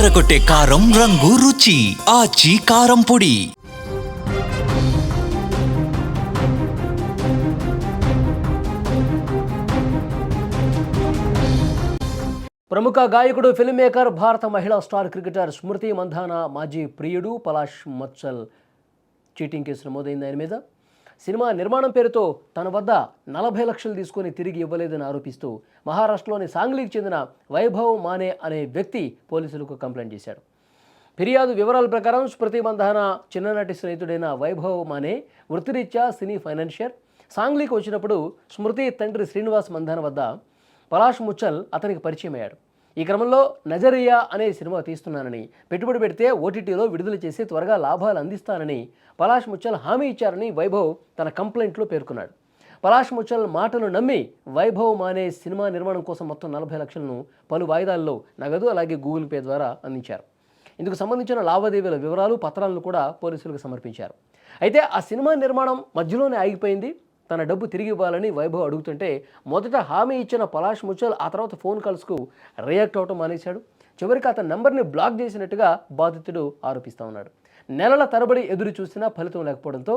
అదరకొట్టే కారం రంగు రుచి ఆచి కారం పొడి. ప్రముఖ గాయకుడు, ఫిల్మ్ మేకర్, భారత మహిళా స్టార్ క్రికెటర్ స్మృతి మంధానా మాజీ ప్రియుడు పలాష్ మచ్చల్ చీటింగ్ కేసు నమోదైంది ఆయన మీద. సినిమా నిర్మాణం పేరుతో తన వద్ద 40 లక్షలు తీసుకొని తిరిగి ఇవ్వలేదని ఆరోపిస్తూ మహారాష్ట్రలోని సాంగ్లీకి చెందిన వైభవ్ మానే అనే వ్యక్తి పోలీసులకు కంప్లైంట్ చేశాడు. ఫిర్యాదు వివరాల ప్రకారం స్మృతి మంధానా చిన్ననాటి స్నేహితుడైన వైభవ్ మానే వృత్తిరీత్యా సినీ ఫైనాన్షియర్. సాంగ్లీకి వచ్చినప్పుడు స్మృతి తండ్రి శ్రీనివాస్ మంధానా వద్ద పలాష్ ముచ్చల్ అతనికి పరిచయం అయ్యాడు. ఈ క్రమంలో నజరియా అనే సినిమా తీస్తున్నానని, పెట్టుబడి పెడితే ఓటీటీలో విడుదల చేసి త్వరగా లాభాలు అందిస్తానని పలాష్ ముచ్చల్ హామీ ఇచ్చారని వైభవ్ తన కంప్లైంట్లో పేర్కొన్నాడు. పలాష్ ముచ్చల్ మాటలు నమ్మి వైభవ్ మానే సినిమా నిర్మాణం కోసం మొత్తం 40 లక్షలను పలు వాయిదాల్లో నగదు అలాగే గూగుల్ పే ద్వారా అందించారు. ఇందుకు సంబంధించిన లావాదేవీల వివరాలు, పత్రాలను కూడా పోలీసులకు సమర్పించారు. అయితే ఆ సినిమా నిర్మాణం మధ్యలోనే ఆగిపోయింది. తన డబ్బు తిరిగి ఇవ్వాలని వైభవ్ అడుగుతుంటే మొదట హామీ ఇచ్చిన పలాష్ ముచ్చల్ ఆ తర్వాత ఫోన్ కాల్స్కు రియాక్ట్ అవటం మానేశాడు. చివరికి అతని నెంబర్ని బ్లాక్ చేసినట్టుగా బాధితుడు ఆరోపిస్తూ ఉన్నాడు. నెలల తరబడి ఎదురు చూసినా ఫలితం లేకపోవడంతో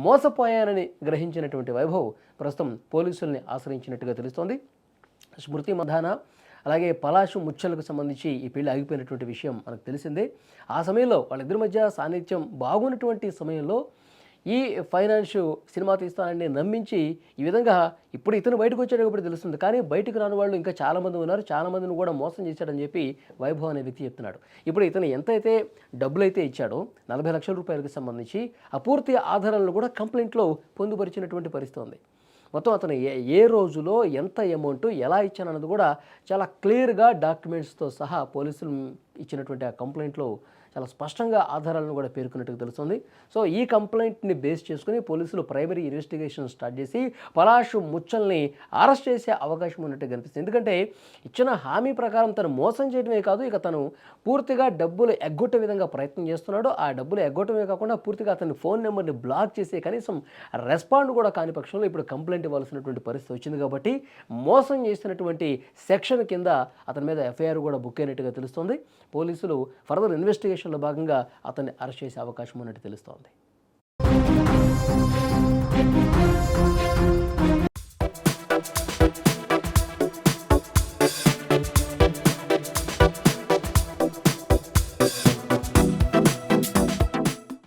మోసపోయానని గ్రహించినటువంటి వైభవ్ ప్రస్తుతం పోలీసుల్ని ఆశ్రయించినట్టుగా తెలుస్తోంది. స్మృతి మంధానా అలాగే పలాష్ ముచ్చల్కు సంబంధించి ఈ పెళ్లి ఆగిపోయినటువంటి విషయం మనకు తెలిసిందే. ఆ సమయంలో వాళ్ళిద్దరి మధ్య సాన్నిధ్యం బాగున్నటువంటి సమయంలో ఈ ఫైనాన్స్ సినిమా తీస్తానని నమ్మించి ఈ విధంగా ఇప్పుడు ఇతను బయటకు వచ్చాడు కాబట్టి తెలుస్తుంది. కానీ బయటకు రాని వాళ్ళు ఇంకా చాలామంది ఉన్నారు. చాలామందిని కూడా మోసం చేశాడని చెప్పి వైభవ్ అనే వ్యక్తి చెప్తున్నాడు. ఇప్పుడు ఇతను ఎంతైతే డబ్బులు అయితే ఇచ్చాడో 40 లక్షల రూపాయలకు సంబంధించి ఆ పూర్తి ఆధారాలను కూడా కంప్లైంట్లో పొందుపరిచినటువంటి పరిస్థితి ఉంది. మొత్తం అతను ఏ రోజులో ఎంత అమౌంట్ ఎలా ఇచ్చానన్నది కూడా చాలా క్లియర్గా డాక్యుమెంట్స్తో సహా పోలీసులు ఇచ్చినటువంటి ఆ కంప్లైంట్లో చాలా స్పష్టంగా ఆధారాలను కూడా పేర్కొన్నట్టుగా తెలుస్తుంది. సో ఈ కంప్లైంట్ని బేస్ చేసుకుని పోలీసులు ప్రైమరీ ఇన్వెస్టిగేషన్ స్టార్ట్ చేసి పలాష్ ముచ్చల్ని అరెస్ట్ చేసే అవకాశం ఉన్నట్టు కనిపిస్తుంది. ఎందుకంటే ఇచ్చిన హామీ ప్రకారం తను మోసం చేయడమే కాదు, ఇక తను పూర్తిగా డబ్బులు ఎగ్గొట్టే విధంగా ప్రయత్నం చేస్తున్నాడు. ఆ డబ్బులు ఎగ్గొట్టమే కాకుండా పూర్తిగా అతని ఫోన్ నెంబర్ని బ్లాక్ చేసి కనీసం రెస్పాండ్ కూడా కాని పక్షంలో ఇప్పుడు కంప్లైంట్ ఇవ్వాల్సినటువంటి పరిస్థితి వచ్చింది. కాబట్టి మోసం చేసినటువంటి సెక్షన్ కింద అతని మీద ఎఫ్ఐఆర్ కూడా బుక్ అయినట్టుగా తెలుస్తుంది. పోలీసులు ఫర్దర్ ఇన్వెస్టిగేషన్లో భాగంగా అతన్ని అరెస్ట్ చేసే అవకాశం ఉన్నట్టు తెలుస్తోంది.